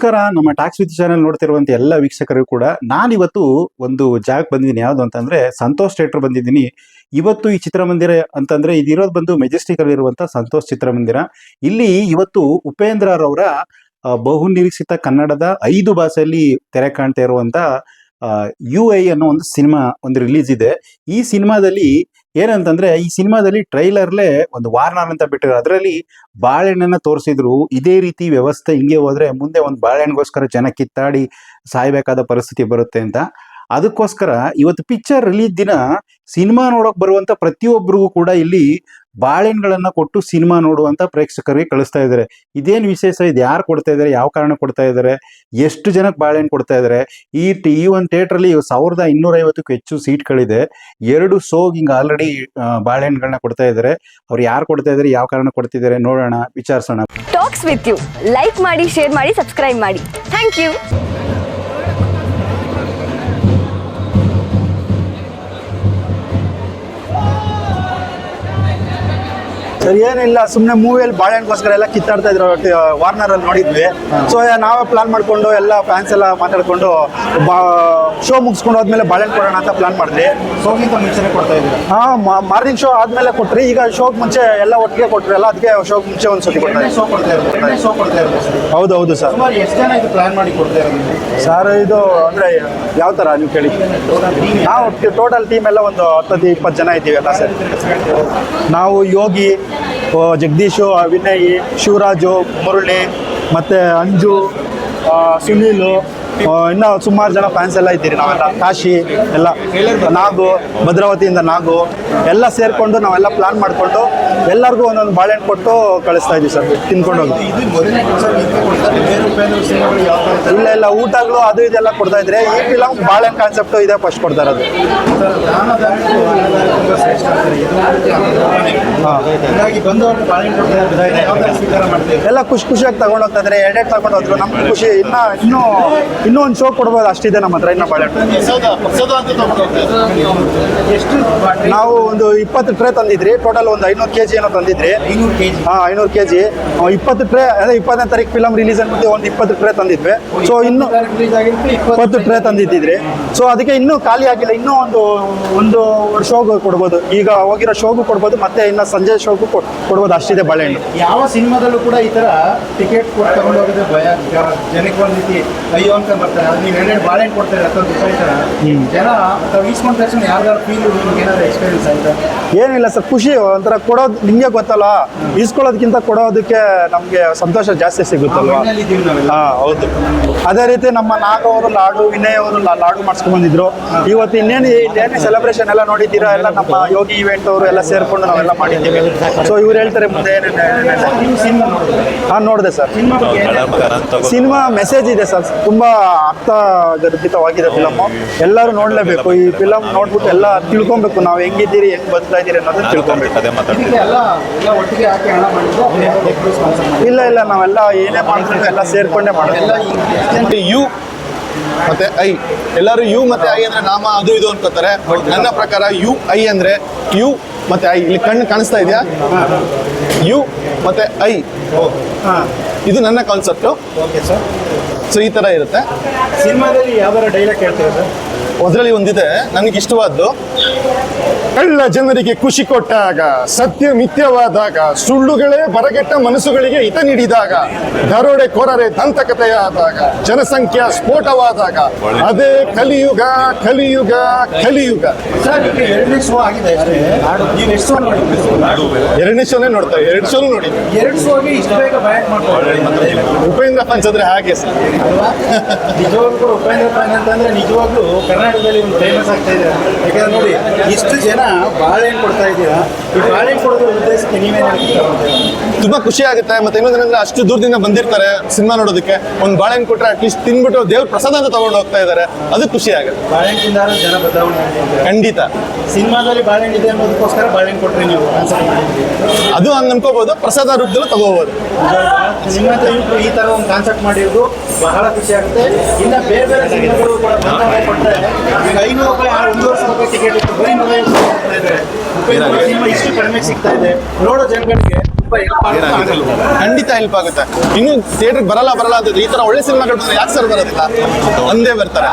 ನಮಸ್ಕಾರ. ನಮ್ಮ tax with channel ನೋಡ್ತಿರುವಂತ ಎಲ್ಲ ವೀಕ್ಷಕರಿಗೂ ಕೂಡ ನಾನಿವತ್ತು ಒಂದು ಜಾಗಕ್ಕೆ ಬಂದಿದ್ದೀನಿ. ಯಾವುದು ಅಂತಂದ್ರೆ ಸಂತೋಷ್ ಥಿಯೇಟರ್ ಬಂದಿದ್ದೀನಿ. ಇವತ್ತು ಈ ಚಿತ್ರಮಂದಿರ ಅಂತಂದ್ರೆ ಇದಿರೋದು ಬಂದು ಮೆಜೆಸ್ಟಿಕ್ ಅಲ್ಲಿ ಇರುವಂತ ಸಂತೋಷ್ ಚಿತ್ರಮಂದಿರ. ಇಲ್ಲಿ ಇವತ್ತು ಉಪೇಂದ್ರ ರವರ ಬಹು ನಿರೀಕ್ಷಿತ ಕನ್ನಡದ 5 ಭಾಷೆಯಲ್ಲಿ ತೆರೆ ಕಾಣ್ತಾ ಇರುವಂತ UI ಅನ್ನೋ ಒಂದು ಸಿನಿಮಾ ಒಂದು ರಿಲೀಸ್ ಇದೆ. ಈ ಸಿನಿಮಾದಲ್ಲಿ ಏನಂತಂದ್ರೆ ಈ ಸಿನಿಮಾದಲ್ಲಿ ಟ್ರೈಲರ್ಲೆ ಒಂದು ವಾರ್ನರ್ ಅಂತ ಬಿಟ್ಟಿರೋ ಅದರಲ್ಲಿ ಬಾಳೆಹಣ್ಣನ್ನ ತೋರಿಸಿದ್ರು. ಇದೇ ರೀತಿ ವ್ಯವಸ್ಥೆ ಹಿಂಗೆ ಹೋದ್ರೆ ಮುಂದೆ ಒಂದು ಬಾಳೆಹಣ್ಣಿಗೋಸ್ಕರ ಜನ ಕಿತ್ತಾಡಿ ಸಾಯ್ಬೇಕಾದ ಪರಿಸ್ಥಿತಿ ಬರುತ್ತೆ ಅಂತ. ಅದಕ್ಕೋಸ್ಕರ ಇವತ್ತು ಪಿಕ್ಚರ್ ರಿಲೀಸ್ ದಿನ ಸಿನಿಮಾ ನೋಡಕ್ ಬರುವಂತ ಪ್ರತಿಯೊಬ್ಬರಿಗೂ ಕೂಡ ಇಲ್ಲಿ ಬಾಳೆಹಣ್ಣುಗಳನ್ನ ಕೊಟ್ಟು ಸಿನಿಮಾ ನೋಡುವಂತ ಪ್ರೇಕ್ಷಕರಿಗೆ ಕಳಿಸ್ತಾ ಇದ್ದಾರೆ. ಇದೇನು ವಿಶೇಷ, ಇದು ಯಾರು ಕೊಡ್ತಾ ಇದ್ದಾರೆ, ಯಾವ ಕಾರಣ ಕೊಡ್ತಾ ಇದ್ದಾರೆ, ಎಷ್ಟು ಜನಕ್ಕೆ ಬಾಳೆಹಣ್ಣು ಕೊಡ್ತಾ ಇದ್ದಾರೆ. ಈ ಒಂದು ಥಿಯೇಟರ್ ಅಲ್ಲಿ 1250ಕ್ಕೂ ಹೆಚ್ಚು ಸೀಟ್ಗಳಿದೆ. 2 ಶೋಗ್ ಹಿಂಗ ಆಲ್ರೆಡಿ ಬಾಳೆಹಣ್ಣುಗಳನ್ನ ಕೊಡ್ತಾ ಇದ್ದಾರೆ. ಅವ್ರು ಯಾರು ಕೊಡ್ತಾ ಇದ್ದಾರೆ, ಯಾವ ಕಾರಣ ಕೊಡ್ತಿದ್ದಾರೆ ನೋಡೋಣ, ವಿಚಾರಿಸೋಣ. ಟಾಕ್ಸ್ ವಿತ್ ಯು ಲೈಕ್ ಮಾಡಿ, ಶೇರ್ ಮಾಡಿ, ಸಬ್ಸ್ಕ್ರೈಬ್ ಮಾಡಿ. Thank you. ಸರ್ ಏನಿಲ್ಲ, ಸುಮ್ಮನೆ ಮೂವಿಯಲ್ಲಿ ಬಾಳೆಹಣ್ಣಿಗೋಸ್ಕರ ಎಲ್ಲ ಕಿತ್ತಾಡ್ತಾ ಇದ್ರು. ವಾರ್ನರ್ ಅಲ್ಲಿ ನೋಡಿದ್ವಿ. ಸೊ ನಾವೇ ಪ್ಲಾನ್ ಮಾಡ್ಕೊಂಡು ಎಲ್ಲ ಫ್ಯಾನ್ಸ್ ಎಲ್ಲ ಮಾತಾಡ್ಕೊಂಡು ಶೋ ಮುಗಿಸ್ಕೊಂಡು ಹೋದ್ಮೇಲೆ ಬಾಳೆಹಣ್ಣು ಕೊಡೋಣ ಅಂತ ಪ್ಲಾನ್ ಮಾಡಿದ್ವಿ. ಶೋಗಿಂತ ಮುಂಚೆನೆ ಕೊಡ್ತಾ ಇದ್ದೀರಾ? ಮಾರ್ನಿಂಗ್ ಶೋ ಆದ್ಮೇಲೆ ಕೊಟ್ರಿ. ಈಗ ಶೋಗ್ ಮುಂಚೆ ಎಲ್ಲ ಒಟ್ಟಿಗೆ ಕೊಟ್ರಿ ಅಲ್ಲ, ಅದಕ್ಕೆ ಶೋಗ್ ಮುಂಚೆ ಒಂದ್ಸತಿ ಕೊಡ್ತಾರೆ. ಹೌದು ಸರ್. ಎಷ್ಟು ಜನ ಇದು ಪ್ಲಾನ್ ಮಾಡಿ ಕೊಡ್ತಾ ಇರೋದು ಸರ್? ಇದು ಅಂದ್ರೆ ಯಾವ ತರ ನೀವು ಕೇಳಿ, ನಾವು ಟೋಟಲ್ ಟೀಮ್ ಎಲ್ಲ ಒಂದು 10-20 ಜನ ಇದ್ದೀವಿ ಎಲ್ಲ ಸರ್. ನಾವು ಯೋಗಿ, ಜಗದೀಶು, ವಿನಯ್, ಶಿವರಾಜು, ಮುರಳಿ, ಮತ್ತೆ ಅಂಜು, ಸುನೀಲು, ಇನ್ನು ಸುಮಾರು ಜನ ಫ್ಯಾನ್ಸ್ ಎಲ್ಲ ಇದ್ದೀರಿ ನಾವೆಲ್ಲ. ಕಾಶಿ ಎಲ್ಲ, ನಾಗು, ಭದ್ರಾವತಿಯಿಂದ ನಾಗು ಎಲ್ಲ ಸೇರಿಕೊಂಡು ನಾವೆಲ್ಲ ಪ್ಲಾನ್ ಮಾಡಿಕೊಂಡು ಎಲ್ಲರಿಗೂ ಒಂದೊಂದು ಬಾಳೆಹಣ್ಣು ಕೊಟ್ಟು ಕಳಿಸ್ತಾ ಇದ್ದೀವಿ ಸರ್, ತಿನ್ಕೊಂಡು ಹೋಗಿ. ಇಲ್ಲ ಊಟಗಳು ಅದು ಇದೆಲ್ಲ ಕೊಡ್ತಾ ಇದ್ರೆ ಈ ಫಿಲಮ್ ಬಾಳೆಹಣ್ಣು ಕಾನ್ಸೆಪ್ಟ್ ಇದೆ ಫಸ್ಟ್ ಕೊಡ್ತಾ ಇರೋದು. ಎಲ್ಲ ಖುಷಿಯಾಗಿ ತಗೊಂಡು ಹೋಗ್ತಾ ಇದ್ರೆ, 2 ತಗೊಂಡು ಹೋದ್ರು. ನಮ್ಗೆ ಖುಷಿ. ಇನ್ನೂ ಒಂದು ಶೋ ಕೊಡ್ಬೋದು, ಅಷ್ಟಿದೆ ನಮ್ಮ ಹತ್ರ ಇನ್ನ ಬಾಳೆಹಣ್ಣು. ನಾವು ಒಂದು 20 ಟ್ರೇ ತಂದಿದ್ರಿ. ಟೋಟಲ್ ಒಂದು 500 kg ಏನೋ ತಂದಿದ್ರಿ. 500 kg 20 ಟ್ರೇ. ಅದೇ 20ನೇ ತಾರೀಕು ಫಿಲಮ್ ರಿಲೀಸ್ ಅಂದ್ಬಿಟ್ಟು ಒಂದು 20 ಟ್ರೇ ತಂದಿದ್ವಿ. ಸೊ ಇನ್ನು 20 ಟ್ರೇ ತಂದಿದ್ದಿದ್ರಿ. ಸೊ ಅದಕ್ಕೆ ಇನ್ನೂ ಖಾಲಿ ಆಗಿಲ್ಲ. ಇನ್ನೂ ಒಂದು ಶೋಗೂ ಕೊಡ್ಬೋದು. ಈಗ ಹೋಗಿರೋ ಶೋಗೂ ಕೊಡ್ಬೋದು, ಮತ್ತೆ ಇನ್ನು ಸಂಜೆ ಶೋಗೂ ಕೊಡ್ಬೋದು. ಅಷ್ಟಿದೆ ಬಾಳೆಹಣ್ಣು. ಯಾವ ಸಿನಿಮಾದಲ್ಲೂ ಕೂಡ ಈ ತರ ಟಿಕೆಟ್ ತಗೊಂಡು ಹೋಗೋದೇ ಭಯ. ಜನಕ್ಕೆ ಒಂದು ರೀತಿ ಅಯ್ಯೋ ಅಂತ ಬರ್ತಾರೆ. ಅದು ನೀವು 2 ಬಾಳೆಹಣ್ಣು ಕೊಡ್ತಾರೆ ಜನ ಈಸ್ಕೊಂಡ ತಕ್ಷಣ ಯಾವ್ದಾದ್ರು ಫೀಲ್, ಏನಾದ್ರು ಎಕ್ಸ್ಪೀರಿಯನ್ಸ್ ಆಯ್ತಾ? ಏನಿಲ್ಲ ಸರ್, ಖುಷಿ ಒಂಥರ ಕೊಡೋದು. ನಿಮಗೆ ಗೊತ್ತಲ್ಲ, ಈಸ್ಕೊಳ್ಳೋದಕ್ಕಿಂತ ಕೊಡೋದಕ್ಕೆ ನಮಗೆ ಸಂತೋಷ ಜಾಸ್ತಿ ಸಿಗುತ್ತಲ್ವಾ? ಹೌದು. ಅದೇ ರೀತಿ ನಮ್ಮ ನಾಗವರು ಲಾಡು, ವಿನಯ್ ಅವರು ಲಾಡು ಮಾಡಿಸ್ಕೊಂಡ್ ಬಂದಿದ್ರು. ಇವತ್ತು ಇನ್ನೇನು ಸೆಲೆಬ್ರೇಷನ್ ಎಲ್ಲ ನೋಡಿದ್ದೀರಾ, ಎಲ್ಲ ನಮ್ಮ ಯೋಗಿ ಇವೆಂಟ್ ಅವರು ಎಲ್ಲ ಸೇರ್ಕೊಂಡು ನಾವೆಲ್ಲ ಮಾಡಿದ್ದೀವಿ. ಸೊ ಇವ್ರು ಹೇಳ್ತಾರೆ ಮುಂದೆ ನೋಡಿದೆ ಸರ್. ಸಿನಿಮಾ ಮೆಸೇಜ್ ಇದೆ ಸರ್, ತುಂಬಾ ಅರ್ಥಗರ್ಭಿತವಾಗಿದೆ ಫಿಲಮ್. ಎಲ್ಲರೂ ನೋಡ್ಲೇಬೇಕು. ಈ ಫಿಲಮ್ ನೋಡ್ಬಿಟ್ಟು ಎಲ್ಲ ತಿಳ್ಕೊಬೇಕು, ನಾವು ಹೆಂಗಿದ್ದೀರಿ, ಹೆಂಗ್ ಬದುಕ್ತಾ ಇದ್ದೀರಿ ಅನ್ನೋದನ್ನ ತಿಳ್ಕೊಬೇಕು. ಇಲ್ಲ ನಾವೆಲ್ಲ ಏನೇ ಮಾಡಿದ್ರು ಎಲ್ಲ ಸೇರ್ಕೊಂಡೇ ಮಾಡೋದು. ಯು ಮತ್ತೆ ಐ, ಎಲ್ಲರೂ ಯು ಮತ್ತೆ ಐ ಅಂದ್ರೆ ನಾಮ ಅದು ಇದು ಅನ್ಕೋತಾರೆ. ನನ್ನ ಪ್ರಕಾರ UI ಅಂದ್ರೆ ಯು ಮತ್ತೆ ಐ. ಇಲ್ಲಿ ಕಣ್ಣು ಕಾಣಿಸ್ತಾ ಇದೆಯಾ? ಯು ಮತ್ತೆ ಐ, ಇದು ನನ್ನ ಕಾನ್ಸೆಪ್ಟ್. ಸೊ ಈ ತರ ಇರುತ್ತೆ. ಸಿನಿಮಾದಲ್ಲಿ ಯಾವ ಡೈಲಾಗ್ ಹೇಳ್ತೀರಾ ಸರ್? ಅದರಲ್ಲಿ ಒಂದಿದೆ ನನಗೆ ಇಷ್ಟವಾದ್ದು. ಕಳ್ಳ ಜನರಿಗೆ ಖುಷಿ ಕೊಟ್ಟಾಗ, ಸತ್ಯ ಮಿಥ್ಯವಾದಾಗ, ಸುಳ್ಳುಗಳೇ ಬರಗೆಟ್ಟ ಮನಸ್ಸುಗಳಿಗೆ ಹಿತ ನೀಡಿದಾಗ, ದರೋಡೆಕೋರರೇ ದಂತಕತೆಯಾದಾಗ, ಜನಸಂಖ್ಯಾ ಸ್ಫೋಟವಾದಾಗ, ಅದೇ ಕಲಿಯುಗ. ಸರ್, ಈಗ 2ನೇ ಶೋ ಆಗಿದೆ. ನೀವು ಎಷ್ಟು ಶೋ ನೋಡಿದ್ರಿ? 2ನೇ ಶೋನೇ ನೋಡ್ತಾರೆ. 2 ಶೋನು ನೋಡಿದ್ವಿ. 2 ಶೋಗೆ ಇಷ್ಟು ಬೇಗ ಬ್ಯಾಕ್ ಮಾಡ್ತಾರೆ. ಉಪೇಂದ್ರ ಫ್ಯಾನ್ಸ್ ಅಂದ್ರೆ ಹಾಗೆ ಸರ್. ನಿಜವಾಗ್ಲೂ ಉಪೇಂದ್ರ ಫ್ಯಾನ್ ಅಂತಂದ್ರೆ ನಿಜವಾಗ್ಲೂ ಕರ್ನಾಟಕದಲ್ಲಿ ಒಂದು ಫೇಮಸ್ ಆಗ್ತಾ ಇದೆ. ಯಾಕಂದ್ರೆ ನೋಡಿ, ಇಷ್ಟು ಜನ ಬಾಳೆಹಣ್ಣು ಕೊಡ್ತಾ ಇದ್ದೀರಾ. ಈ ಬಾಳೆಹಣ್ಣು ಕೊಡೋದ್ರ ಉದ್ದೇಶಕ್ಕೆ ನೀವೇನು ಹೇಳ್ತೀರಾ? ತುಂಬಾ ಖುಷಿ ಆಗುತ್ತೆ. ಮತ್ತೆ ಇನ್ನೊಂದೇನಂದ್ರೆ ಅಷ್ಟು ದೂರದಿಂದ ಬಂದಿರ್ತಾರೆ ಸಿನಿಮಾ ನೋಡೋದಕ್ಕೆ. ಒಂದು ಬಾಳೆಹಣ್ಣು ಕೊಟ್ರೆ ಅಟ್ಲೀಸ್ಟ್ ತಿನ್ಬಿಟ್ಟು ದೇವ್ರ ಪ್ರಸಾದ ಅಂತ ತಗೊಂಡು ಹೋಗ್ತಾ ಇದ್ದಾರೆ. ಅದು ಖುಷಿ ಆಗುತ್ತೆ. ಬಾಳೆಹಣ್ಣು ತಿಂದಾರ ಜನ ಬದಲಾವಣೆ ಖಂಡಿತ. ಸಿನಿಮಾದಲ್ಲಿ ಬಾಳೆಹಣ್ಣು ಇದೆ ಅನ್ನೋದಕ್ಕೋಸ್ಕರ ಬಾಳೆಹಣ್ಣು ಕೊಟ್ರೆ ನೀವು ಅದು ಹಂಗೆ ಅನ್ಕೋಬಹುದು, ಪ್ರಸಾದ ರೂಪದಲ್ಲೂ ತಗೋಬಹುದು. ಸಿನಿಮಾ ಈ ತರ ಒಂದು ಕಾನ್ಸೆಪ್ಟ್ ಮಾಡಿರೋದು ಬಹಳ ಖುಷಿ ಆಗುತ್ತೆ. ಇನ್ನ ಬೇರೆ ಸಿನಿಮಾಗಳು ಕೂಡ ಕೊಟ್ಟರೆ ಈಗ 500 ರೂಪಾಯಿ 1,50,000 ರೂಪಾಯಿ ಟಿಕೆಟ್ ಇತ್ತು, ಬರೀ 150 ಸಿನಿಮಾ ಇಷ್ಟು ಕಡಿಮೆ ಸಿಗ್ತಾ ಇದೆ. ನೋಡೋ ಜನಗಳಿಗೆ ಏನಾಗಿದೆ? ಖಂಡಿತ ಹೆಲ್ಪ್ ಆಗುತ್ತೆ. ಇನ್ನು ಥಿಯೇಟರ್ ಬರಲ್ಲ ಅಂತ ಈ ತರ ಒಳ್ಳೆ ಸಿನಿಮಾಗಳು ಬಂದ್ರೆ ಯಾಕೆ ಸರ್ ಬರೋದಿಲ್ಲ? ಒಂದೇ ಬರ್ತಾರೆ.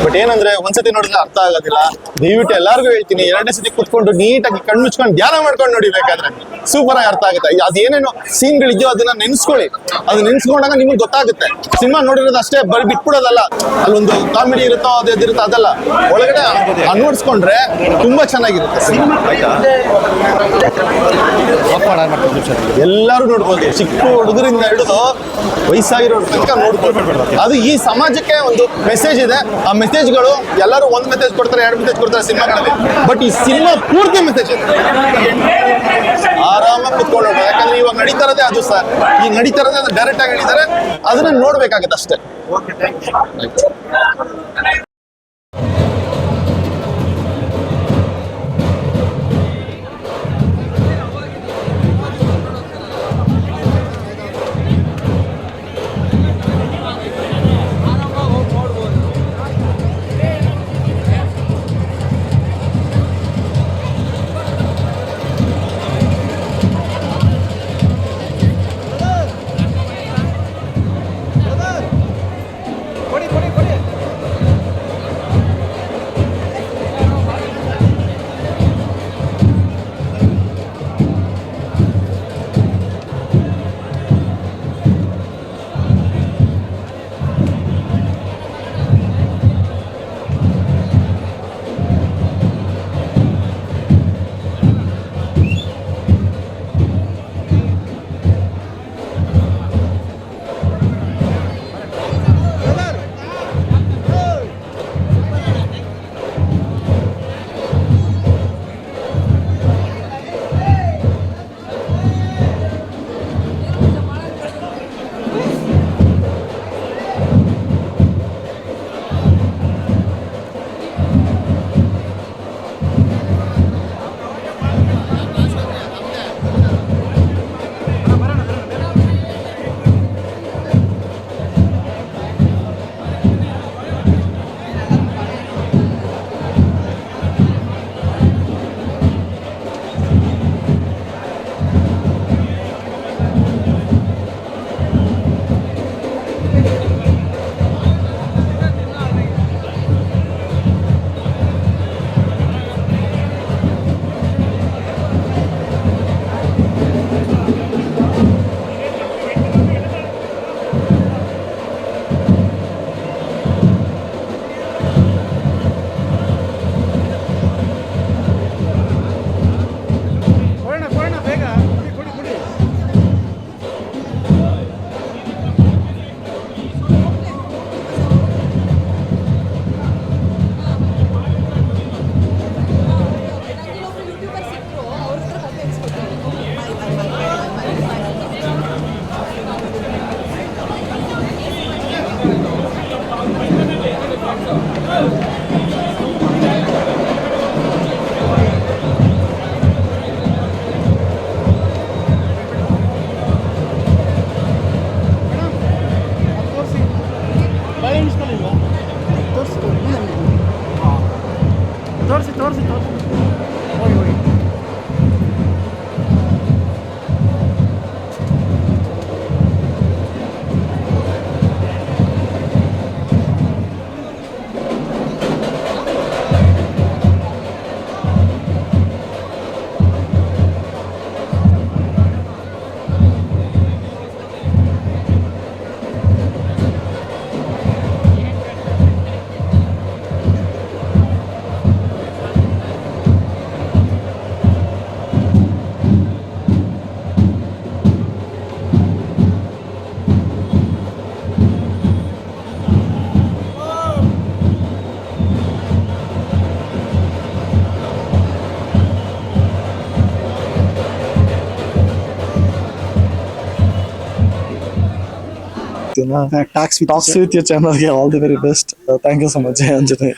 ಬಟ್ ಏನಂದ್ರೆ ಒಂದ್ಸತಿ ನೋಡಿದ್ರೆ ಅರ್ಥ ಆಗೋದಿಲ್ಲ. ದಯವಿಟ್ಟು ಎಲ್ಲಾರ್ಗು ಹೇಳ್ತೀನಿ, 2ನೇ ಸತಿ ಕುತ್ಕೊಂಡು ನೀಟಾಗಿ ಕಣ್ಣು ಮುಚ್ಕೊಂಡು ಧ್ಯಾನ ಮಾಡ್ಕೊಂಡು ನೋಡಿ. ಬೇಕಾದ್ರೆ ಸೂಪರ್ ಆಗಿ ಅರ್ಥ ಆಗುತ್ತೆ. ಅದೇನೇನೋ ಸೀನ್ಗಳಿದ್ಯೋ ಅದನ್ನ ನೆನ್ಸ್ಕೊಳ್ಳಿ. ಅದು ನೆನ್ಸ್ಕೊಂಡಾಗ ನಿಮ್ಗೆ ಗೊತ್ತಾಗುತ್ತೆ. ಸಿನಿಮಾ ನೋಡಿರೋದು ಅಷ್ಟೇ ಬರೀ ಬಿಟ್ಬಿಡೋದಲ್ಲ. ಅಲ್ಲೊಂದು ಕಾಮಿಡಿ ಇರುತ್ತೋ ಅದಿರುತ್ತೋ ಅದಲ್ಲ, ಒಳಗಡೆ ಅನ್ವರ್ಸ್ಕೊಂಡ್ರೆ ತುಂಬಾ ಚೆನ್ನಾಗಿರುತ್ತೆ ಸಿನಿಮಾ. ಎಲ್ಲರೂ ನೋಡ್ಬೋದು, ಚಿಕ್ಕ ಹುಡುಗರಿಂದ ಹಿಡಿದು ವಯಸ್ಸಾಗಿರೋ ತನಕ ನೋಡ್ಬೋದು. ಅದು ಈ ಸಮಾಜಕ್ಕೆ ಒಂದು ಮೆಸೇಜ್ ಇದೆ. ಆ ಮೆಸೇಜ್ಗಳು ಎಲ್ಲರೂ ಒಂದು ಮೆಸೇಜ್ ಕೊಡ್ತಾರೆ, 2 ಮೆಸೇಜ್ ಕೊಡ್ತಾರೆ ಸಿನಿಮಾಗಳಲ್ಲಿ. ಬಟ್ ಈ ಸಿನಿಮಾ ಪೂರ್ತಿ ಮೆಸೇಜ್ ಇದೆ. ಆರಾಮಾಗಿ ಕುತ್ಕೊಂಡು ನೋಡ್ಬೋದು. ಯಾಕಂದ್ರೆ ಇವಾಗ ನಡೀತಾ ಇರೋದೇ ಅದು ಸರ್. ಈ ನಡೀತಾ ಇರೋದೇ ಡೈರೆಕ್ಟ್ ಆಗಿ ನಡೀತಾರೆ, ಅದನ್ನ ನೋಡ್ಬೇಕಾಗತ್ತೆ ಅಷ್ಟೇ. Talks with your channel. Yeah, all the very best. Thank you so much, Anjane.